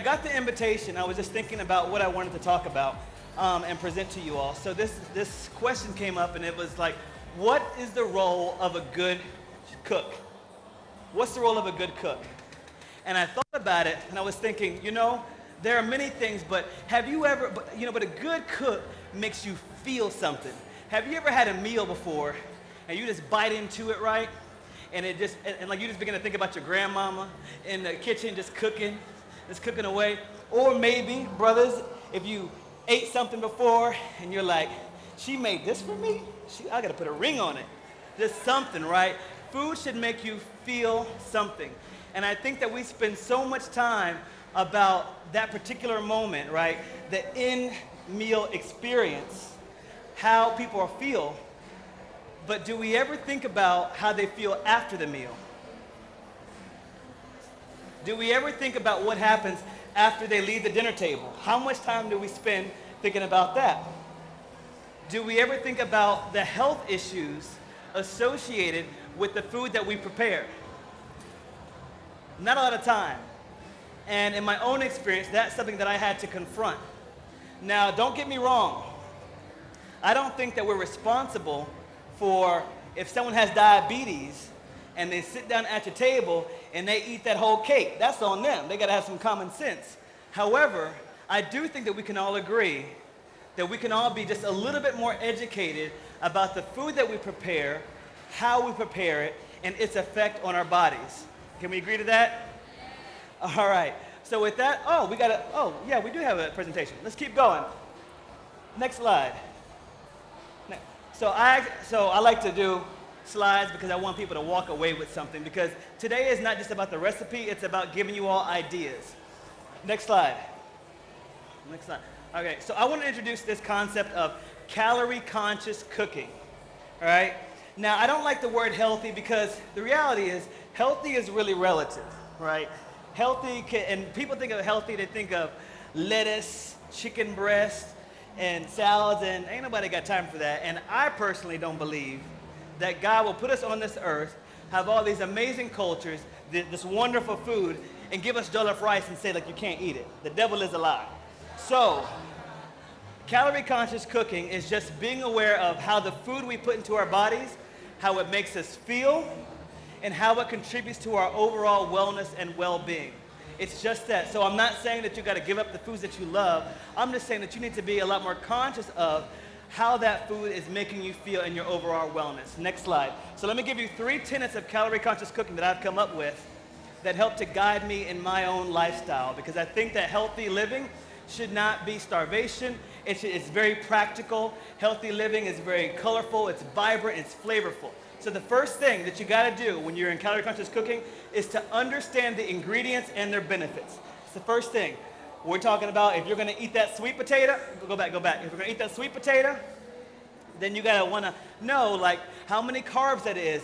got the invitation, I was just thinking about what I wanted to talk about and present to you all. So this question came up, and it was like, what is the role of a good cook? What's the role of a good cook? And I thought about it, and I was thinking, there are many things, but have you ever, but a good cook makes you feel something. Have you ever had a meal before, and you just bite into it, right? And it just, and like you just begin to think about your grandmama in the kitchen just cooking away. Or maybe, brothers, if you ate something before, and you're like, she made this for me? I gotta put a ring on it. Just something, right? Food should make you feel something. And I think that we spend so much time about that particular moment, right? The in-meal experience, how people feel. But do we ever think about how they feel after the meal? Do we ever think about what happens after they leave the dinner table? How much time do we spend thinking about that? Do we ever think about the health issues associated with the food that we prepare? Not a lot of time. And in my own experience, that's something that I had to confront. Now, don't get me wrong. I don't think that we're responsible for if someone has diabetes and they sit down at your table and they eat that whole cake. That's on them. They got to have some common sense. However, I do think that we can all agree that we can all be just a little bit more educated about the food that we prepare, how we prepare it, and its effect on our bodies. Can we agree to that? All right. So with that, we do have a presentation. Let's keep going. Next slide. So I like to do slides because I want people to walk away with something, because today is not just about the recipe, it's about giving you all ideas. Next slide. Next slide. Okay, so I want to introduce this concept of calorie-conscious cooking. All right? Now, I don't like the word healthy because the reality is healthy is really relative, right? And people think of healthy, they think of lettuce, chicken breast, and salads, and ain't nobody got time for that. And I personally don't believe that God will put us on this earth, have all these amazing cultures, this wonderful food, and give us jollof rice and say, like, you can't eat it. The devil is a lie. So, calorie-conscious cooking is just being aware of how the food we put into our bodies, how it makes us feel, and how it contributes to our overall wellness and well-being. It's just that. So I'm not saying that you got to give up the foods that you love. I'm just saying that you need to be a lot more conscious of how that food is making you feel in your overall wellness. Next slide. So let me give you 3 tenets of calorie-conscious cooking that I've come up with that help to guide me in my own lifestyle, because I think that healthy living should not be starvation. It's very practical. Healthy living is very colorful, it's vibrant, it's flavorful. So the first thing that you got to do when you're in calorie-conscious cooking is to understand the ingredients and their benefits. It's the first thing. We're talking about if you're going to eat that sweet potato, go back. If you're going to eat that sweet potato, then you got to want to know, like, how many carbs that is.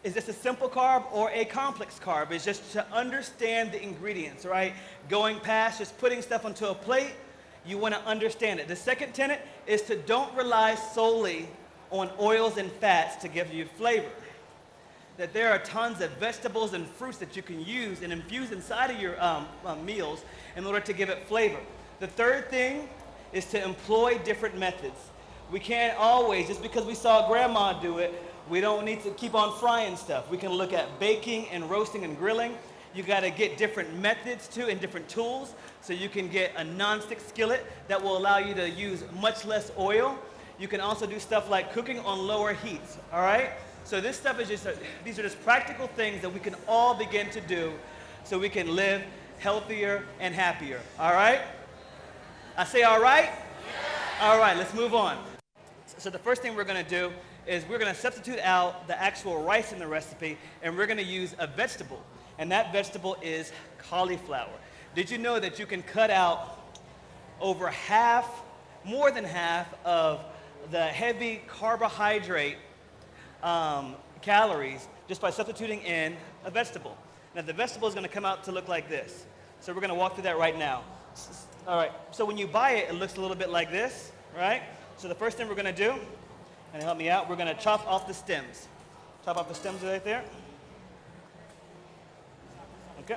Is this a simple carb or a complex carb? It's just to understand the ingredients, right? Going past just putting stuff onto a plate, you want to understand it. The second tenet is to don't rely solely on oils and fats to give you flavor. That there are tons of vegetables and fruits that you can use and infuse inside of your meals in order to give it flavor. The third thing is to employ different methods. We can't always, just because we saw grandma do it, we don't need to keep on frying stuff. We can look at baking and roasting and grilling. You got to get different methods too and different tools, so you can get a non-stick skillet that will allow you to use much less oil. You can also do stuff like cooking on lower heats, all right? So this stuff is just, these are just practical things that we can all begin to do so we can live healthier and happier, all right? I say all right? Yeah. All right, let's move on. So the first thing we're gonna do is we're gonna substitute out the actual rice in the recipe, and we're gonna use a vegetable, and that vegetable is cauliflower. Did you know that you can cut out over half, more than half of the heavy carbohydrate calories just by substituting in a vegetable? Now the vegetable is going to come out to look like this. So we're going to walk through that right now. All right, so when you buy it, it looks a little bit like this, right? So the first thing we're going to do, and help me out, we're going to chop off the stems. Chop off the stems right there. Okay.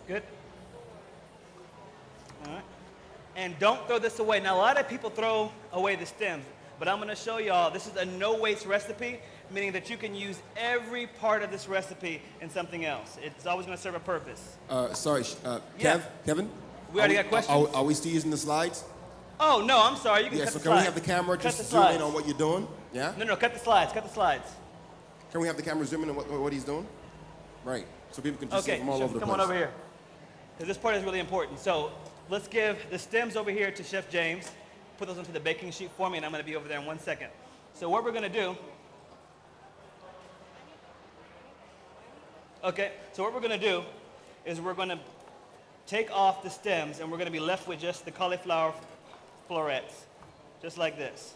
Good. All right. And don't throw this away. Now, a lot of people throw away the stems, but I'm going to show y'all this is a no-waste recipe, meaning that you can use every part of this recipe in something else. It's always going to serve a purpose. Sorry, Yeah. Kevin? We already got questions? Are we still using the slides? Oh, no, I'm sorry. You can Yeah, cut so the can slides. we have the camera Cut just the zoom in slides. on what you're doing? Yeah? No, cut the slides. Cut the slides. Can we have the camera zoom in on what he's doing? Right, so people can just see Okay, from all over the come place. on over here. Because this part is really important. So let's give the stems over here to Chef James. Put those onto the baking sheet for me, and I'm going to be over there in 1 second. So what we're going to do, is we're going to take off the stems, and we're going to be left with just the cauliflower florets, just like this.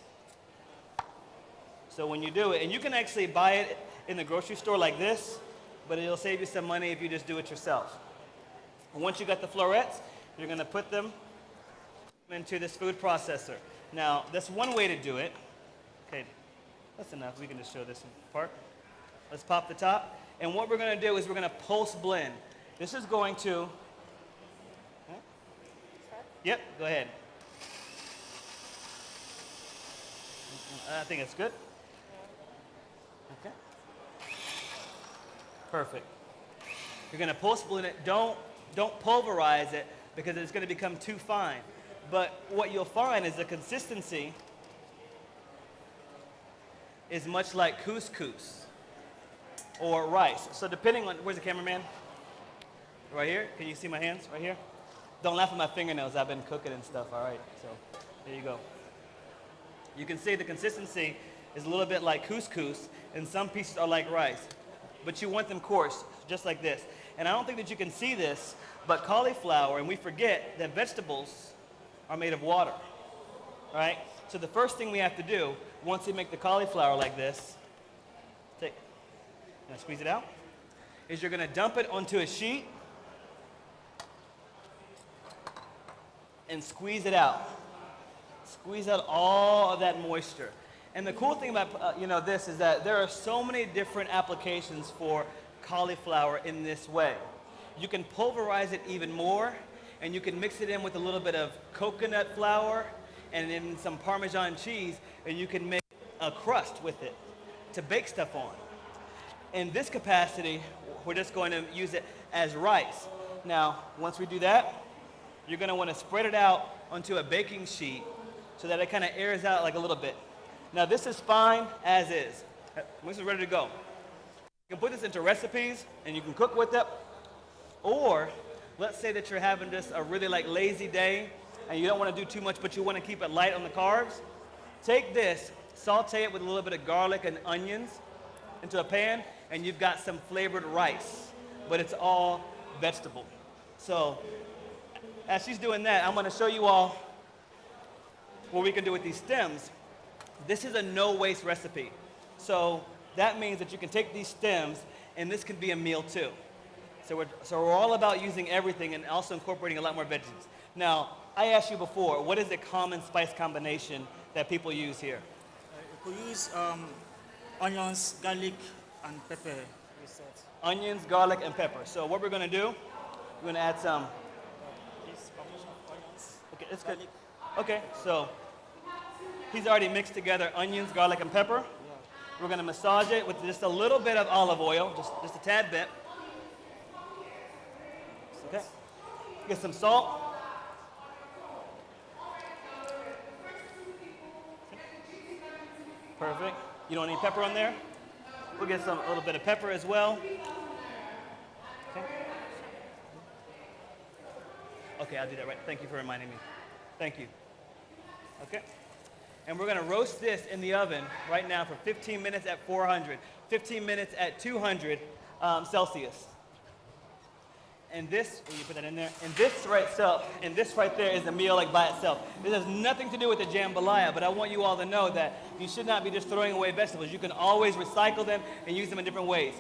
So when you do it, and you can actually buy it in the grocery store like this, but it'll save you some money if you just do it yourself. And once you got the florets, you're going to put them into this food processor. Now, that's one way to do it. Okay, that's enough. We can just show this part. Let's pop the top. And what we're going to do is we're going to pulse blend. This is going to... Yep, go ahead. I think it's good. Okay. Perfect. You're going to pulse blend it. Don't pulverize it because it's going to become too fine. But what you'll find is the consistency is much like couscous or rice. So depending on, where's the cameraman? Right here? Can you see my hands? Right here? Don't laugh at my fingernails. I've been cooking and stuff. All right. So there you go. You can see the consistency is a little bit like couscous, and some pieces are like rice. But you want them coarse, just like this. And I don't think that you can see this, but cauliflower, and we forget that vegetables are made of water, right? So the first thing we have to do, once we make the cauliflower like this, now squeeze it out, is you're gonna dump it onto a sheet and squeeze it out. Squeeze out all of that moisture. And the cool thing about this is that there are so many different applications for cauliflower in this way. You can pulverize it even more, and you can mix it in with a little bit of coconut flour and then some Parmesan cheese, and you can make a crust with it to bake stuff on. In this capacity, we're just going to use it as rice. Now, once we do that, you're going to want to spread it out onto a baking sheet so that it kind of airs out like a little bit. Now, this is fine as is. This is ready to go. You can put this into recipes, and you can cook with it. Or, let's say that you're having just a really lazy day, and you don't want to do too much, but you want to keep it light on the carbs. Take this, saute it with a little bit of garlic and onions into a pan, and you've got some flavored rice, but it's all vegetable. So, as she's doing that, I'm going to show you all what we can do with these stems. This is a no-waste recipe. So that means that you can take these stems, and this can be a meal too. So we're all about using everything and also incorporating a lot more veggies. Now, I asked you before, what is the common spice combination that people use here? You could use onions, garlic, and pepper. Onions, garlic, and pepper. So what we're going to do, we're going to add some. This combination of onions, Okay, it's good. garlic. Okay, so he's already mixed together onions, garlic, and pepper. Yeah. We're going to massage it with just a little bit of olive oil, just a tad bit. Okay. Get some salt. Perfect. You don't need pepper on there? We'll get a little bit of pepper as well. Okay. Okay, I'll do that right. Thank you for reminding me. Thank you. Okay. And we're going to roast this in the oven right now for 15 minutes at 400, 15 minutes at 200 Celsius. And this, you put that in there, and this right there is a meal by itself. This has nothing to do with the jambalaya, but I want you all to know that you should not be just throwing away vegetables. You can always recycle them and use them in different ways.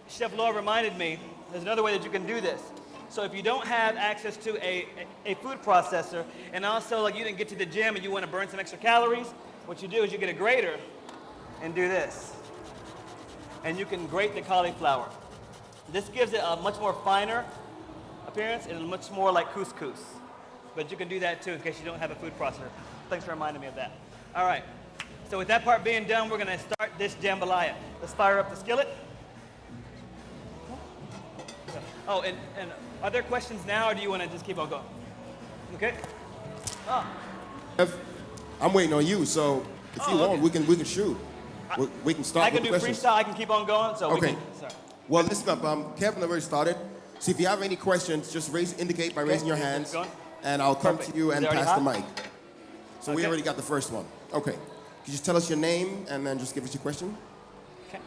Chef Laura reminded me, there's another way that you can do this. So if you don't have access to a food processor, and also you didn't get to the gym and you want to burn some extra calories, what you do is you get a grater and do this. And you can grate the cauliflower. This gives it a much more finer appearance and much more like couscous. but you can do that too in case you don't have a food processor. Thanks for reminding me of that. All right. So with that part being done, we're going to start this jambalaya. Let's fire up the skillet. Oh, and are there questions now, or do you want to just keep on going? Okay. Oh. I'm waiting on you, so if you want, okay. we can shoot. We can start I can with do questions. freestyle. I can keep on going. So Okay. We can, sorry. Well, listen up. Kevin already started. So if you have any questions, just indicate by raising your hands, and I'll come Perfect. to you and Is it pass the already mic. So we already got the first one. Okay. Could you just tell us your name and then just give us your question? Okay.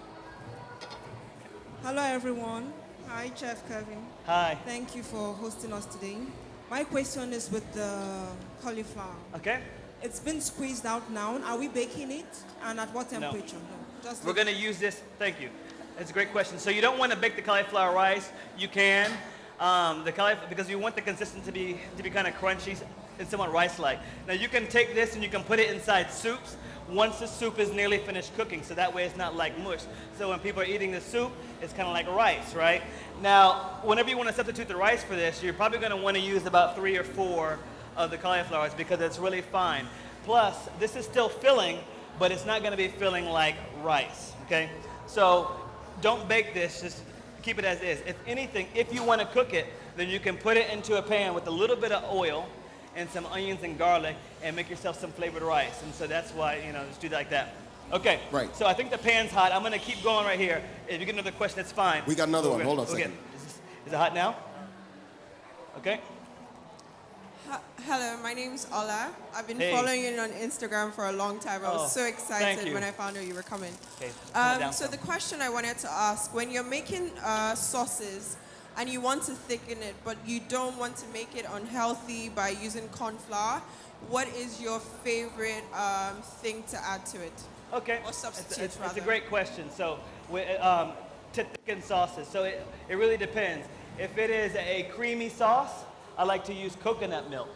Hello, everyone. Hi, Chef Kevin. Hi. Thank you for hosting us today. My question is with the cauliflower. Okay. It's been squeezed out now. Are we baking it? And at what temperature? No. Just We're going to use this. Thank you. That's a great question. So you don't want to bake the cauliflower rice. You can. The cauliflower, because you want the consistency to be kind of crunchy and somewhat rice-like. Now you can take this and you can put it inside soups once the soup is nearly finished cooking, so that way it's not like mush. So when people are eating the soup, it's kind of like rice, right? Now, whenever you want to substitute the rice for this, you're probably going to want to use about 3 or 4 of the cauliflowers because it's really fine. Plus, this is still filling, but it's not going to be filling like rice, okay? So don't bake this, just keep it as is. If anything, if you want to cook it, then you can put it into a pan with a little bit of oil and some onions and garlic and make yourself some flavored rice. And so that's why, just do it like that. Okay. Right. So I think the pan's hot. I'm going to keep going right here. If you get another question, that's fine. We got another one. Hold on a Okay. second. Is it hot now? Okay. Hello, my name's Ola. I've been Hey. following you on Instagram for a long time. I was so thank excited you. when I found out you were coming. Okay. Calm down So some. the question I wanted to ask, when you're making sauces and you want to thicken it, but you don't want to make it unhealthy by using corn flour, what is your favorite thing to add to it? Okay. Or substitutes, It's a rather. great question. So, to thicken sauces, so it really depends. If it is a creamy sauce, I like to use coconut milk.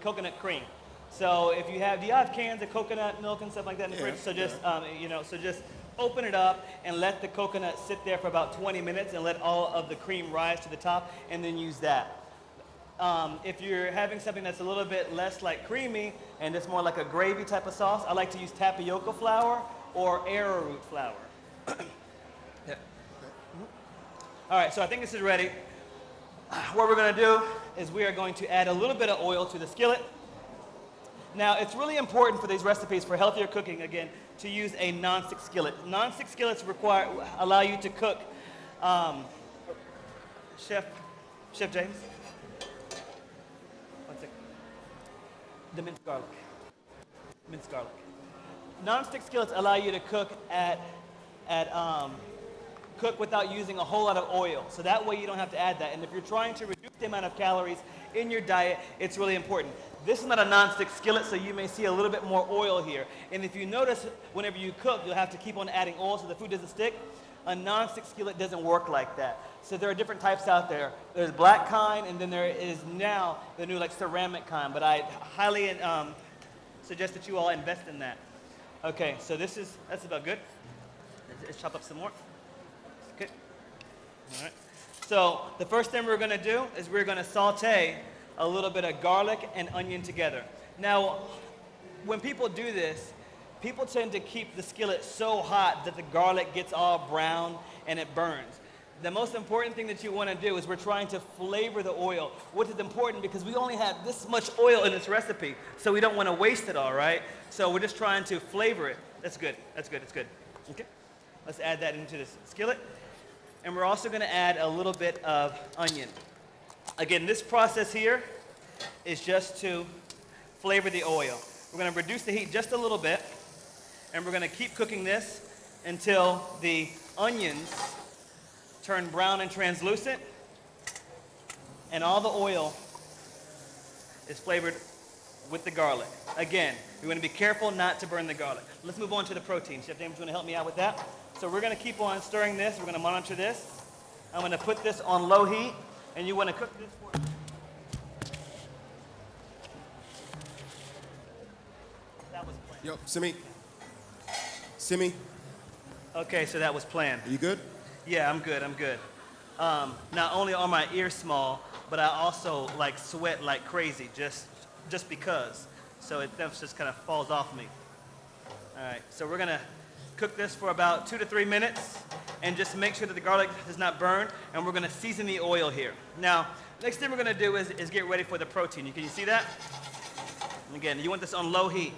Coconut cream. So if you have, do you have cans of coconut milk and stuff like that in the fridge? So just, so just open it up and let the coconut sit there for about 20 minutes and let all of the cream rise to the top and then use that. If you're having something that's a little bit less like creamy and it's more like a gravy type of sauce, I like to use tapioca flour or arrowroot flour. Yeah. All right, so I think this is ready. What we're going to do is we are going to add a little bit of oil to the skillet. Now, it's really important for these recipes for healthier cooking, again, to use a nonstick skillet. Nonstick skillets allow you to cook. Chef James? 1 second. The minced garlic. Minced garlic. Nonstick skillets allow you to cook cook without using a whole lot of oil. So that way you don't have to add that. And if you're trying to reduce the amount of calories in your diet, it's really important. This is not a nonstick skillet, so you may see a little bit more oil here. And if you notice, whenever you cook, you'll have to keep on adding oil so the food doesn't stick. A nonstick skillet doesn't work like that. So there are different types out there. There's black kind, and then there is now the new ceramic kind. But I highly suggest that you all invest in that. Okay, so that's about good. Let's chop up some more. Okay. All right. So the first thing we're going to do is we're going to saute a little bit of garlic and onion together. Now, when people do this, people tend to keep the skillet so hot that the garlic gets all brown and it burns. The most important thing that you want to do is we're trying to flavor the oil, which is important because we only have this much oil in this recipe, so we don't want to waste it all, right? So we're just trying to flavor it. That's good. That's good. That's good. Okay. Let's add that into this skillet. And we're also going to add a little bit of onion. Again, this process here is just to flavor the oil. We're going to reduce the heat just a little bit, and we're going to keep cooking this until the onions turn brown and translucent, and all the oil is flavored with the garlic. Again, we want to be careful not to burn the garlic. Let's move on to the protein. Chef James, you want to help me out with that? So we're going to keep on stirring this. We're going to monitor this. I'm going to put this on low heat, and you want to cook this for... That was planned. Yo, Simi. Okay, so that was planned. Are you good? Yeah, I'm good. I'm good. not only are my ears small, but I also like sweat like crazy just because. So it just kind of falls off me. All right, so we're gonna cook this for about 2 to 3 minutes and just make sure that the garlic does not burn, and we're gonna season the oil here. Now, next thing we're gonna do is get ready for the protein. Can you see that? And again, you want this on low heat.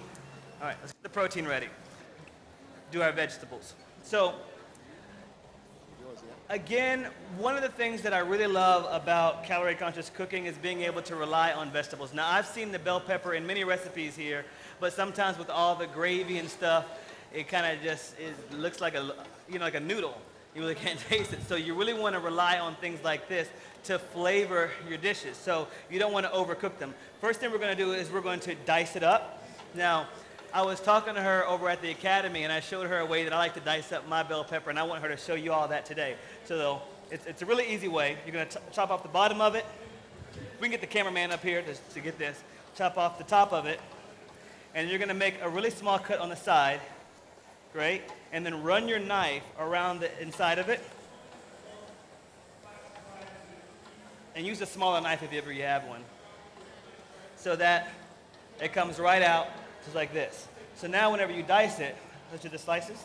All right, let's get the protein ready. Do our vegetables. So, again, one of the things that I really love about calorie conscious cooking is being able to rely on vegetables. Now, I've seen the bell pepper in many recipes here, but sometimes with all the gravy and stuff, it kind of just looks like like a noodle. You really can't taste it. So you really want to rely on things like this to flavor your dishes. So you don't want to overcook them. First thing we're going to do is we're going to dice it up. Now, I was talking to her over at the academy, and I showed her a way that I like to dice up my bell pepper, and I want her to show you all that today. So it's a really easy way. You're going to chop off the bottom of it. We can get the cameraman up here to get this. Chop off the top of it, and you're going to make a really small cut on the side. Great. And then run your knife around the inside of it. And use a smaller knife if you have one. So that it comes right out just like this. So now whenever you dice it, let's do the slices.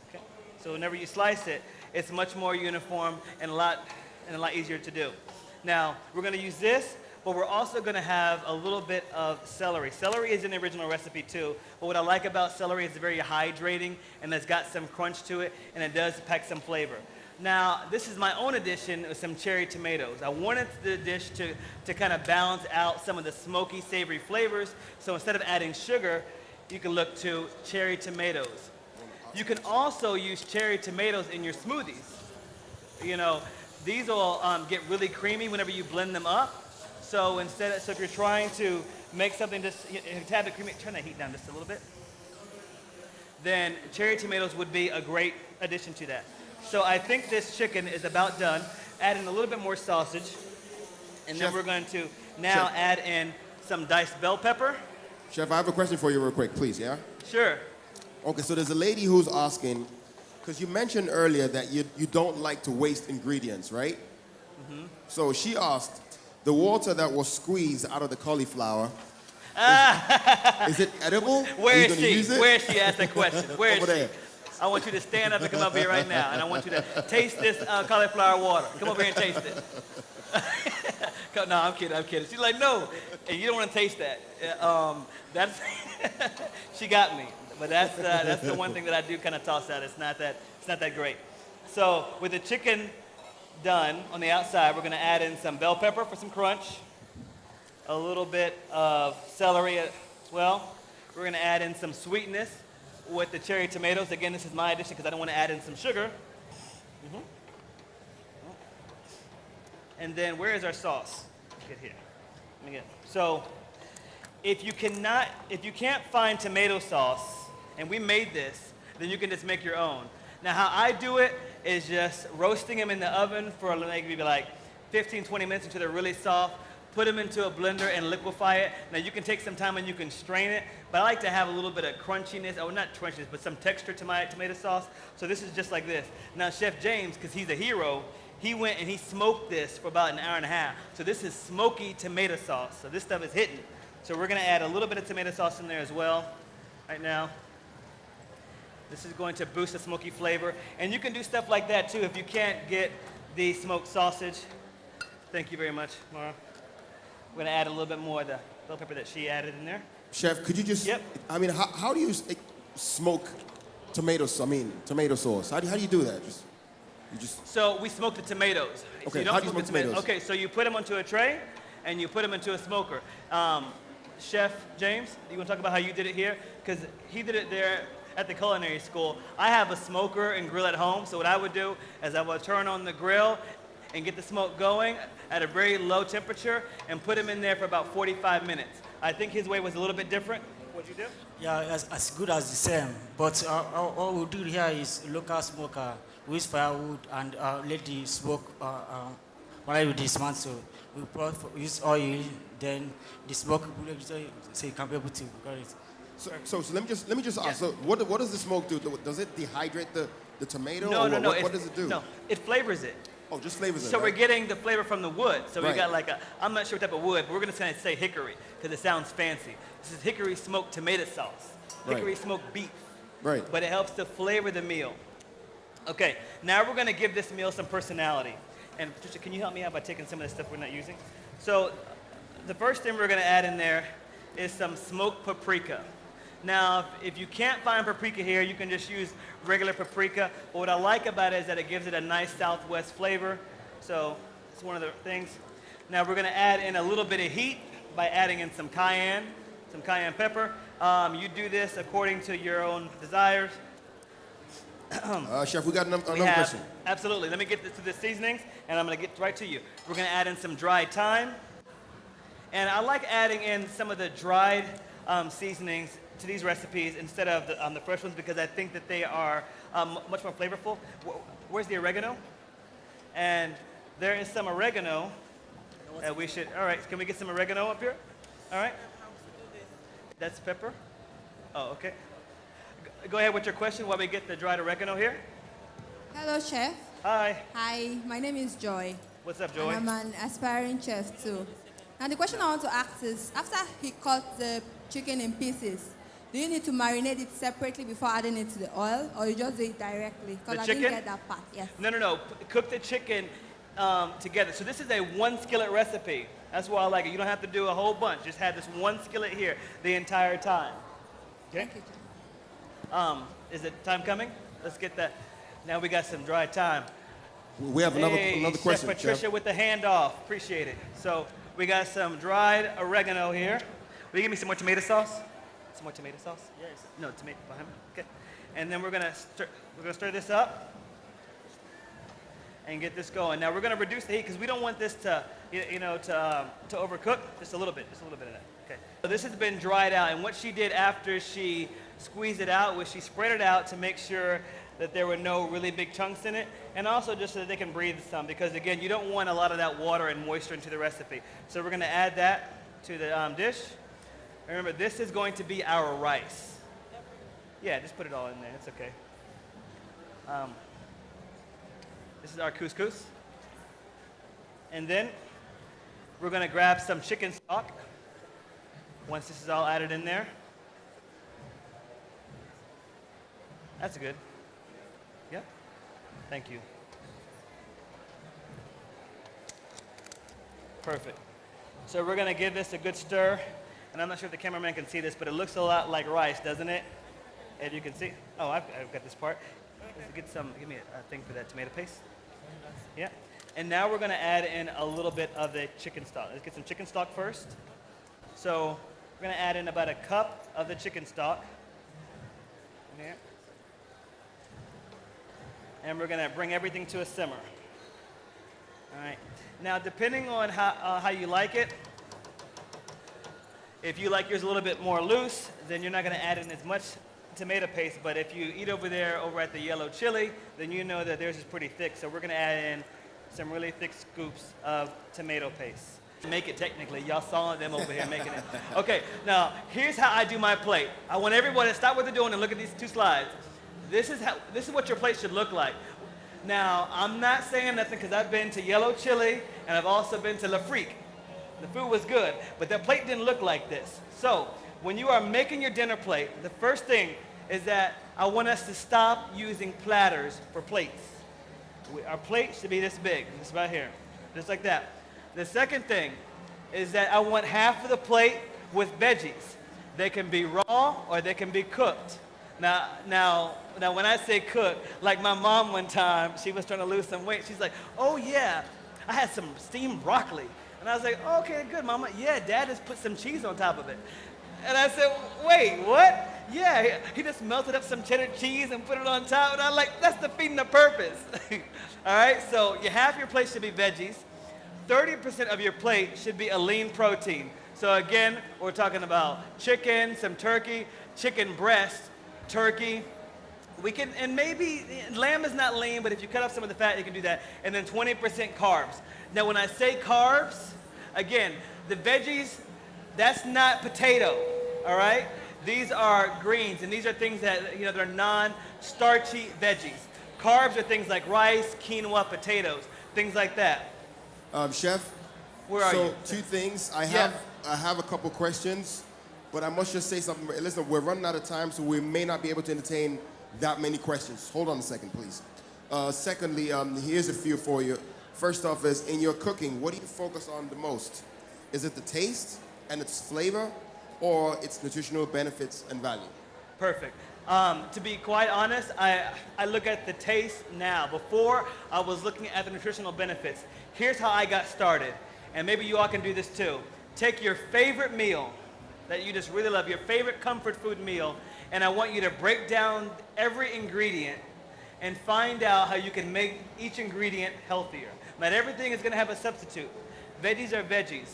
Okay. So whenever you slice it, it's much more uniform and a lot easier to do. Now, we're going to use this, but we're also going to have a little bit of celery. Celery is in the original recipe too, but what I like about celery is it's very hydrating, and it's got some crunch to it, and it does pack some flavor. Now, this is my own addition with some cherry tomatoes. I wanted the dish to kind of balance out some of the smoky, savory flavors, so instead of adding sugar, you can look to cherry tomatoes. You can also use cherry tomatoes in your smoothies. You know, these will get really creamy whenever you blend them up. So if you're trying to make something just a tad bit creamy, turn that heat down just a little bit, then cherry tomatoes would be a great addition to that. So I think this chicken is about done. Add in a little bit more sausage, and then we're going to now add in some diced bell pepper. Chef, I have a question for you real quick, please, yeah? Sure. Okay, so there's a lady who's asking, because you mentioned earlier that you don't like to waste ingredients, right? Mm-hmm. So she asked, the water that was squeezed out of the cauliflower, is it edible? Where is she? Where is she? Asked that question. Where is Over she? there. I want you to stand up and come up here right now, and I want you to taste this cauliflower water. Come over here and taste it. No, I'm kidding. She's like, no, and you don't want to taste that. That's she got me, but that's the one thing that I do kind of toss out. It's not that great. So with the chicken done on the outside, we're going to add in some bell pepper for some crunch, a little bit of celery as well. We're going to add in some sweetness with the cherry tomatoes. Again, this is my addition because I don't want to add in some sugar. Mm-hmm. And then where is our sauce? Get here. Let me get. So if you can't find tomato sauce, and we made this, then you can just make your own. Now how I do it is just roasting them in the oven for maybe like 15, 20 minutes until they're really soft. Put them into a blender and liquefy it. Now you can take some time and you can strain it, but I like to have a little bit of crunchiness, or not crunchiness, but some texture to my tomato sauce. So this is just like this. Now Chef James, because he's a hero, he went and he smoked this for about an hour and a half. So this is smoky tomato sauce. So this stuff is hitting. So we're gonna add a little bit of tomato sauce in there as well right now. This is going to boost the smoky flavor. And you can do stuff like that too if you can't get the smoked sausage. Thank you very much, Mara. We're going to add a little bit more of the bell pepper that she added in there. Chef, could you just, Yep. I mean, how do you smoke tomato sauce? How do you do that? So we smoke the tomatoes. Okay, so you don't how do you smoke tomatoes? Okay, so you put them onto a tray and you put them into a smoker. Chef James, you want to talk about how you did it here? Because he did it there at the culinary school. I have a smoker and grill at home, so what I would do is I would turn on the grill and get the smoke going at a very low temperature and put them in there for about 45 minutes. I think his way was a little bit different. What'd you do? Yeah, as good as the same. But all we do here is local smoker. We use firewood and let the smoke while we dismantle. We use oil, then the smoke, so you can be able to get it. So let me just ask. So what does the smoke do? Does it dehydrate the tomato? No, or no, no. What does it do? No, it flavors it. Oh, just flavors it. So right? we're getting the flavor from the wood. So we Right. got like I'm not sure what type of wood, but we're gonna say hickory because it sounds fancy. This is hickory smoked tomato sauce, Right. hickory smoked beef. Right. But it helps to flavor the meal. Okay, now we're gonna give this meal some personality. And Patricia, can you help me out by taking some of the stuff we're not using? So the first thing we're gonna add in there is some smoked paprika. Now, if you can't find paprika here, you can just use regular paprika. But what I like about it is that it gives it a nice Southwest flavor. So it's one of the things. Now we're gonna add in a little bit of heat by adding in some cayenne pepper. You do this according to your own desires. Chef, we got another We have- question. Absolutely. Let me get to the seasonings, and I'm going to get right to you. We're going to add in some dried thyme. And I like adding in some of the dried seasonings to these recipes instead of the fresh ones because I think that they are much more flavorful. Where's the oregano? And there is some oregano that we should, all right, can we get some oregano up here? All right. That's pepper? Oh, okay. Go ahead with your question while we get the dried oregano here. Hello, Chef. Hi. Hi, my name is Joy. What's up, Joy? And I'm an aspiring chef too. Now the question I want to ask is, after he cut the chicken in pieces, do you need to marinate it separately before adding it to the oil, or you just do it directly? The Because I chicken? didn't get that part. Yes. No. Cook the chicken together. So this is a one skillet recipe. That's why I like it. You don't have to do a whole bunch. Just have this one skillet here the entire time. Okay? Thank you, Chef. Is it time coming? Let's get that. Now we got some dry thyme. We have another question, Chef Patricia Chef. with the handoff. Appreciate it. So we got some dried oregano here. Will you give me some more tomato sauce? Some more tomato sauce? Yes. No, tomato behind me. Okay. And then we're gonna stir this up and get this going. Now we're gonna reduce the heat because we don't want this to to overcook. Just a little bit of that. Okay. So this has been dried out, and what she did after she squeezed it out was she spread it out to make sure that there were no really big chunks in it, and also just so that they can breathe some, because again, you don't want a lot of that water and moisture into the recipe. So we're gonna add that to the dish. Remember, this is going to be our rice. Yeah, just put it all in there, it's okay. This is our couscous. And then we're gonna grab some chicken stock once this is all added in there. That's good. Yep. Thank you. Perfect. So we're gonna give this a good stir, and I'm not sure if the cameraman can see this, but it looks a lot like rice, doesn't it? And you can see. Oh, I've got this part. Give me a thing for that tomato paste. Yeah. And now we're gonna add in a little bit of the chicken stock. Let's get some chicken stock first. So we're gonna add in about a cup of the chicken stock. In here. And we're gonna bring everything to a simmer. All right. Now, depending on how you like it, if you like yours a little bit more loose, then you're not gonna add in as much tomato paste. But if you eat over at the yellow chili, then you know that theirs is pretty thick. So we're gonna add in some really thick scoops of tomato paste. Make it technically. Y'all saw them over here making it. Okay, now here's how I do my plate. I want everyone to stop what they're doing and look at these two slides. This is what your plate should look like. Now, I'm not saying nothing because I've been to Yellow Chili and I've also been to La Freak. The food was good, but the plate didn't look like this. So, when you are making your dinner plate, the first thing is that I want us to stop using platters for plates. Our plate should be this big, this right here, just like that. The second thing is that I want half of the plate with veggies. They can be raw or they can be cooked. Now, when I say cook, like my mom one time, she was trying to lose some weight. She's like, oh yeah, I had some steamed broccoli. And I was like, oh, okay, good, Mama. Yeah, Dad just put some cheese on top of it. And I said, wait, what? Yeah, he just melted up some cheddar cheese and put it on top. And I'm like, that's defeating the purpose. All right, so half your plate should be veggies. 30% of your plate should be a lean protein. So again, we're talking about chicken, some turkey, chicken breast, turkey. And maybe lamb is not lean, but if you cut off some of the fat, you can do that. And then 20% carbs. Now, when I say carbs, again, the veggies, that's not potato, all right? These are greens, and these are things that, they're non-starchy veggies. Carbs are things like rice, quinoa, potatoes, things like that. Chef, Where are so you? two things. Yeah. I have a couple questions, but I must just say something. Listen, we're running out of time, so we may not be able to entertain that many questions. Hold on a second, please. Secondly, here's a few for you. First off is, in your cooking, what do you focus on the most? Is it the taste and its flavor, or its nutritional benefits and value? Perfect. To be quite honest, I look at the taste now. Before, I was looking at the nutritional benefits. Here's how I got started, and maybe you all can do this too. Take your favorite meal that you just really love, your favorite comfort food meal, and I want you to break down every ingredient and find out how you can make each ingredient healthier. Not everything is going to have a substitute. Veggies are veggies.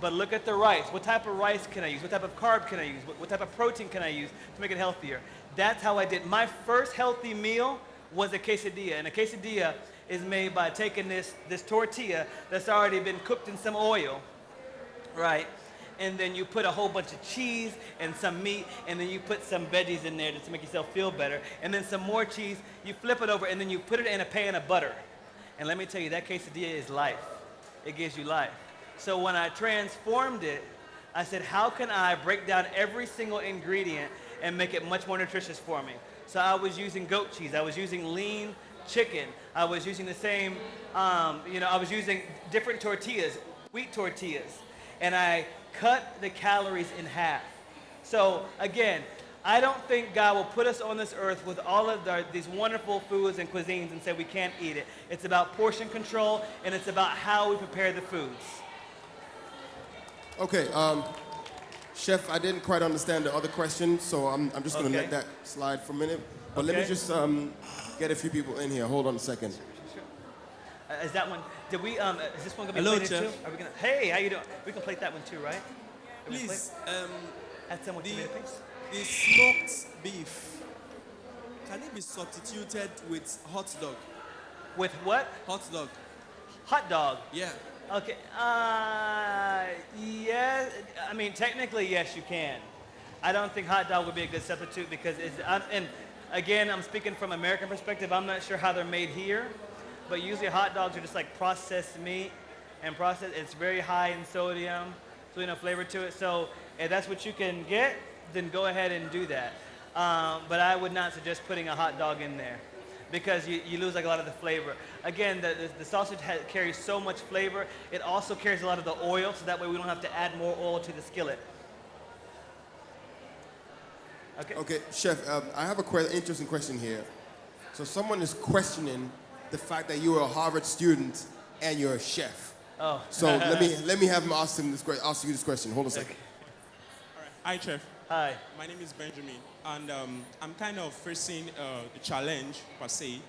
But look at the rice. What type of rice can I use? What type of carb can I use? What type of protein can I use to make it healthier? That's how I did. My first healthy meal was a quesadilla. And a quesadilla is made by taking this tortilla that's already been cooked in some oil, right? And then you put a whole bunch of cheese and some meat, and then you put some veggies in there just to make yourself feel better. And then some more cheese. You flip it over, and then you put it in a pan of butter. And let me tell you, that quesadilla is life. It gives you life. So when I transformed it, I said, how can I break down every single ingredient and make it much more nutritious for me? So I was using goat cheese. I was using lean chicken. I was using the same, I was using different tortillas, wheat tortillas. And I cut the calories in half. So again, I don't think God will put us on this earth with all of these wonderful foods and cuisines and say we can't eat it. It's about portion control, and it's about how we prepare the foods. Okay, Chef, I didn't quite understand the other question, so I'm just going to Okay. let that slide for a minute. But let me Okay. just get a few people in here. Hold on a second. Is that one? Did we? Is this one gonna be Hello, plated Chef. too? Are we gonna? Hey, how you doing? We can plate that one too, right? Can we Please, plate- add some with the, tomato paste. the smoked beef, can it be substituted with hot dog? With what? Hot dog, Hot dog. yeah. Okay. Yeah. I mean, technically, yes, you can. I don't think hot dog would be a good substitute because and again, I'm speaking from American perspective. I'm not sure how they're made here, but usually hot dogs are just like processed meat and processed. It's very high in sodium, so no flavor to it. So if that's what you can get, then go ahead and do that. But I would not suggest putting a hot dog in there because you lose like a lot of the flavor. Again, the sausage carries so much flavor. It also carries a lot of the oil, so that way we don't have to add more oil to the skillet. Okay. Okay, Chef, I have a interesting question here. So someone is questioning the fact that you are a Harvard student and you're a chef. Oh. So let me have him ask you this question. Hold on a second. Hi, Chef. Hi. My name is Benjamin, and I'm kind of facing the challenge per se,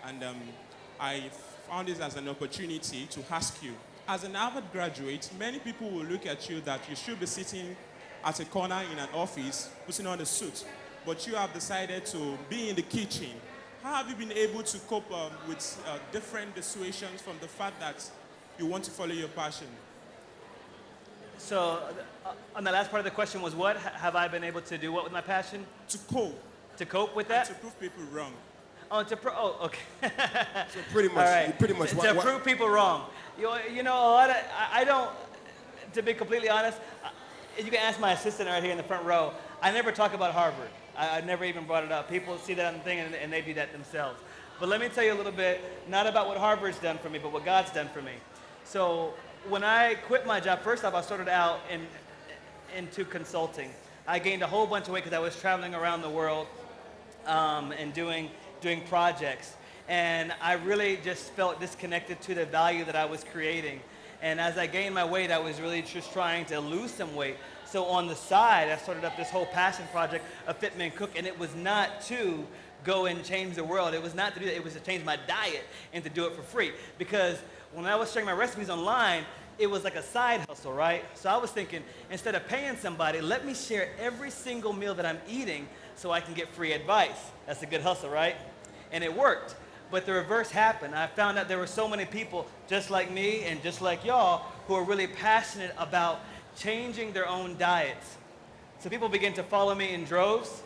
and I found this as an opportunity to ask you. As an Harvard graduate, many people will look at you that you should be sitting at a corner in an office, putting on a suit, but you have decided to be in the kitchen. How have you been able to cope with different situations from the fact that you want to follow your passion? So, on the last part of the question was what? Have I been able to do what with my passion? To cope To cope with and that? to prove people wrong. Okay. So pretty much, All right. you pretty much. To prove people wrong. You know, a lot of, I don't, to be completely honest, you can ask my assistant right here in the front row. I never talk about Harvard. I never even brought it up. People see that on the thing and they do that themselves. But let me tell you a little bit, not about what Harvard's done for me, but what God's done for me. So when I quit my job, first off, I started out into consulting. I gained a whole bunch of weight because I was traveling around the world and doing projects. And I really just felt disconnected to the value that I was creating. And as I gained my weight, I was really just trying to lose some weight. So on the side, I started up this whole passion project of Fit Man Cook, and it was not to go and change the world. It was not to do that. It was to change my diet and to do it for free. Because when I was sharing my recipes online, it was like a side hustle, right? So I was thinking, instead of paying somebody, let me share every single meal that I'm eating so I can get free advice. That's a good hustle, right? And it worked. But the reverse happened. I found out there were so many people just like me and just like y'all who are really passionate about changing their own diets. So people began to follow me in droves,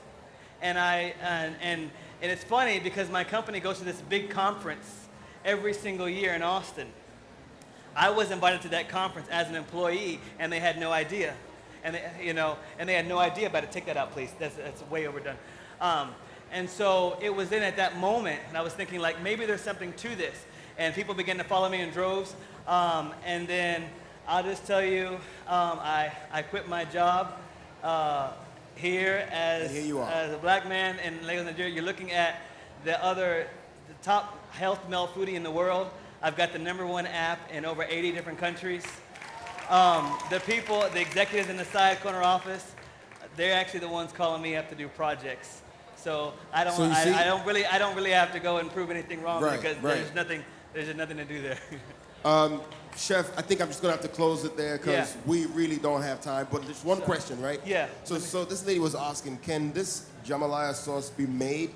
and And it's funny because my company goes to this big conference every single year in Austin. I was invited to that conference as an employee, and they had no idea. And they had no idea about it. Take that out, please. That's way overdone. And so it was in at that moment, and I was thinking, like, maybe there's something to this. And people began to follow me in droves. And then I'll just tell you, I quit my job here as a black man in Lagos, Nigeria. You're looking at the top health male foodie in the world. I've got the #1 app in over 80 different countries. The executives in the side corner office, they're actually the ones calling me up to do projects. So I don't really have to go and prove anything wrong because there's just nothing to do there. Chef, I think I'm just gonna have to close it there because we really don't have time. But just one question, right? Yeah. So this lady was asking, can this jambalaya sauce be made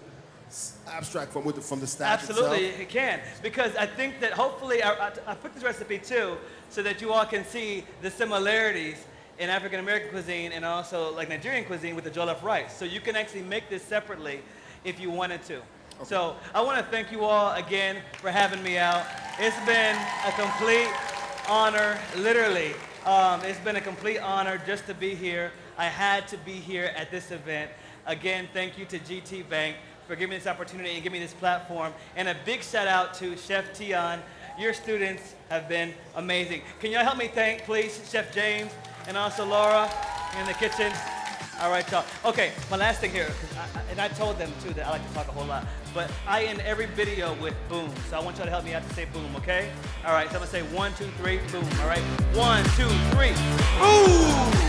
abstract from the stack Absolutely, itself? it can. Because I think that hopefully, I put this recipe too, so that you all can see the similarities in African American cuisine and also like Nigerian cuisine with the jollof rice. So you can actually make this separately if you wanted to. Okay. So I want to thank you all again for having me out. It's been a complete honor, literally. It's been a complete honor just to be here. I had to be here at this event. Again, thank you to GTBank for giving me this opportunity and giving me this platform. And a big shout out to Chef Tion. Your students have been amazing. Can y'all help me thank, please, Chef James and also Laura in the kitchen? All right, y'all. Okay, my last thing here, and I told them too that I like to talk a whole lot, but I end every video with boom. So I want y'all to help me out to say boom, okay? All right, so I'm gonna say 1, 2, 3, boom, all right? 1, 2, 3, boom!